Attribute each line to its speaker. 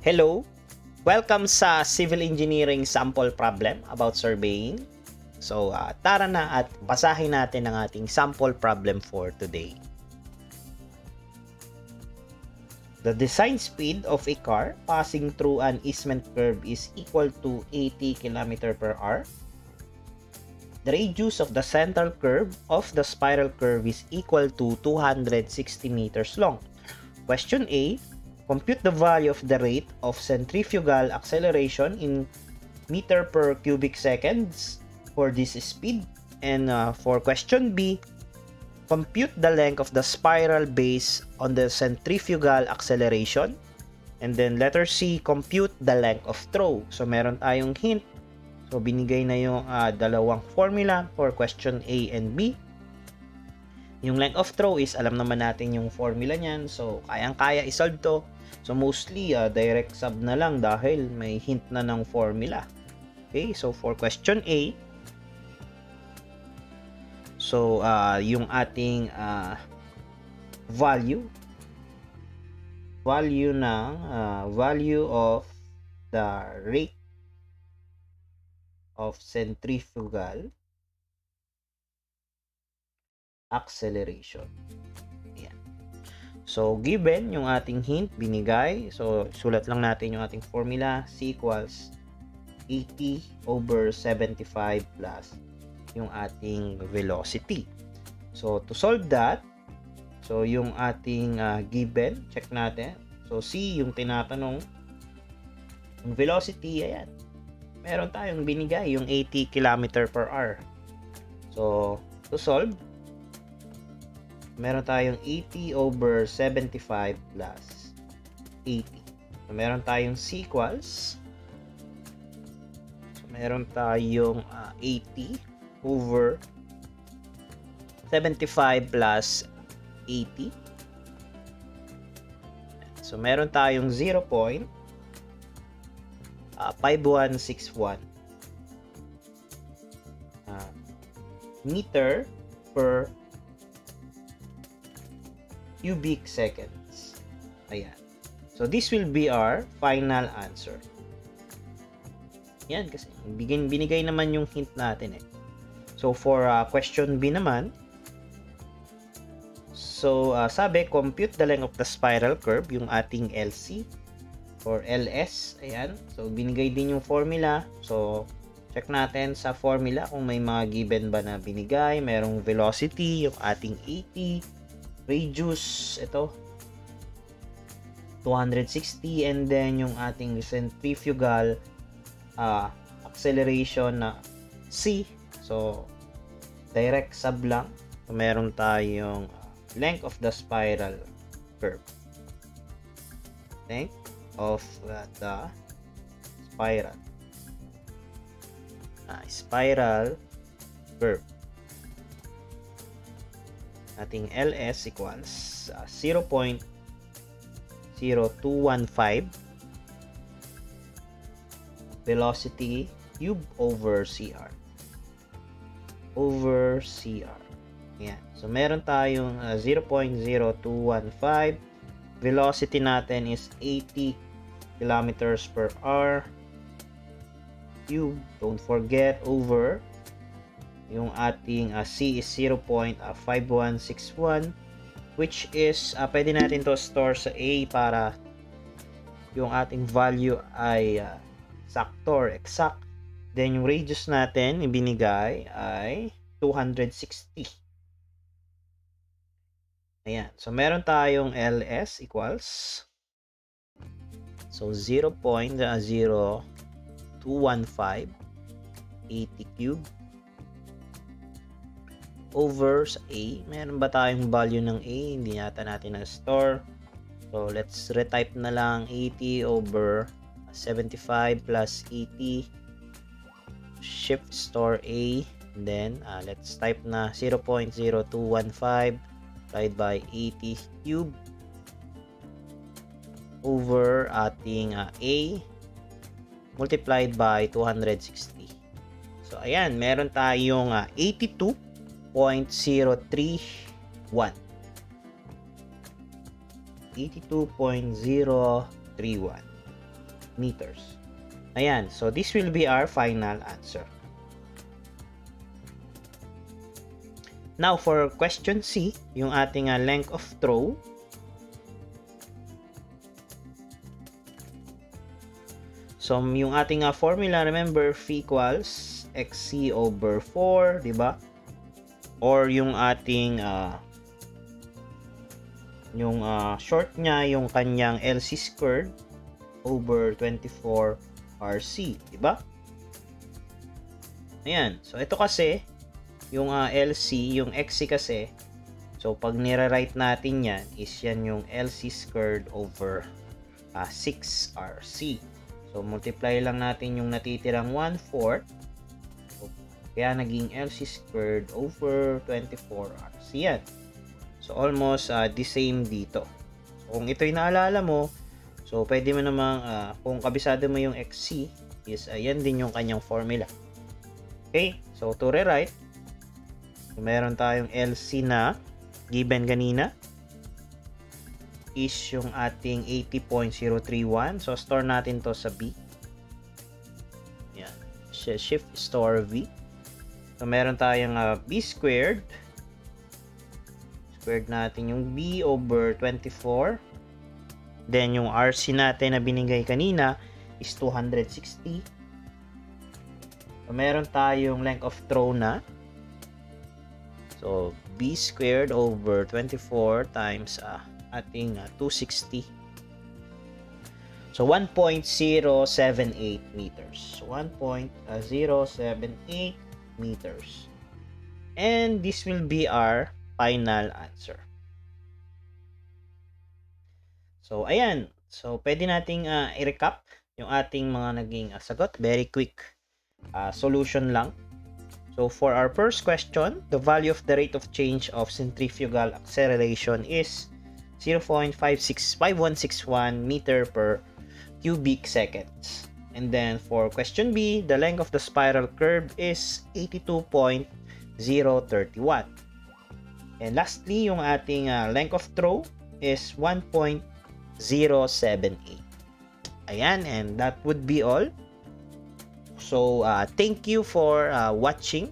Speaker 1: Hello! Welcome sa Civil Engineering Sample Problem about surveying. So, tara na at basahin natin ang ating sample problem for today. The design speed of a car passing through an easement curve is equal to 80 km per hour. The radius of the central curve of the spiral curve is equal to 260 meters long. Question A. Compute the value of the rate of centrifugal acceleration in meter per cubic seconds for this speed. And for question B, compute the length of the spiral based on the centrifugal acceleration. And then letter C, compute the length of throw. So meron tayong hint. So binigay na yung dalawang formula for question A and B. Yung length of throw is alam naman natin yung formula niyan. So kayang-kaya isolve to. So mostly direct sub na lang dahil may hint na ng formula. Okay, so for question A, so yung ating value ng value of the rate of centrifugal acceleration. Ayan. So given yung ating hint binigay, so sulat lang natin yung ating formula. C equals 80 over 75 plus yung ating velocity. So to solve that, so yung ating given, check natin. So C yung tinatanong, yung velocity, ayan. Meron tayong binigay yung 80 km per hour. So to solve, meron tayong 80 over 75 plus 80. So meron tayong C equals, so meron tayong 80 over 75 plus 80. So meron tayong 0.5161 meter per cubic seconds. Ayan. So this will be our final answer. Yan kasi binigay naman yung hint natin eh. So for question B naman, so sabi compute the length of the spiral curve, yung ating LC or LS. Ayan. So binigay din yung formula. So check natin sa formula kung may mga given ba na binigay. Merong velocity, yung ating 80, radius, ito 260, and then yung ating centrifugal acceleration na C. So direct sub lang. So meron tayong length of the spiral curve. Length of the spiral curve. Ating LS equals 0.0215 velocity cube over CR. Ayan. So meron tayong 0.0215. Velocity natin is 80 kilometers per hour cube. Don't forget over yung ating C is 0.5161, which is pwede natin to store sa A para yung ating value ay sakto or exact. Then yung radius natin ibinigay ay 260. Ayan. So meron tayong LS equals, so 0.0215 80 cube over sa A. Meron ba tayong value ng A? Hindi yata natin na-store. So, let's retype na lang 80 over 75 plus 80. Shift store A. And then, let's type na 0.0215 divided by 80 cube over ating A multiplied by 260. So, ayan. Meron tayong 82.031. 82.031. meters. Ayan, so this will be our final answer. Now, for question C, yung ating length of throw. So, yung ating formula, remember, phi equals xc over 4, di ba? Or yung ating short niya, yung kanyang LC squared over 24 RC, di ba? Ayan. So, ito kasi, yung LC, yung XC kasi, so, pag nire-write natin yan, is yan yung LC squared over 6 RC. So, multiply lang natin yung natitirang 1/4. So, kaya naging LC squared over 24 RC yan. So, almost the same dito. So, kung ito'y naalala mo, so, pwede mo namang, kung kabisado mo yung XC, is yan din yung kanyang formula. Okay? So, to rewrite, so, meron tayong LC na given kanina is yung ating 80.031. So, store natin to sa B. Yan. Shift store V. So, meron tayong B squared. Squared natin yung B over 24. Then, yung RC natin na binigay kanina is 260. So, meron tayong length of throw na. So, B squared over 24 times ating 260. So, 1.078 meters. 1.078 meters. And this will be our final answer. So, ayan. So, pwede nating i-recap yung ating mga naging sagot. Very quick solution lang. So, for our first question, the value of the rate of change of centrifugal acceleration is 0.5161 meter per cubic seconds. And then, for question B, the length of the spiral curve is 82.031. And lastly, yung ating length of throw is 1.078. Ayan, and that would be all. So, thank you for watching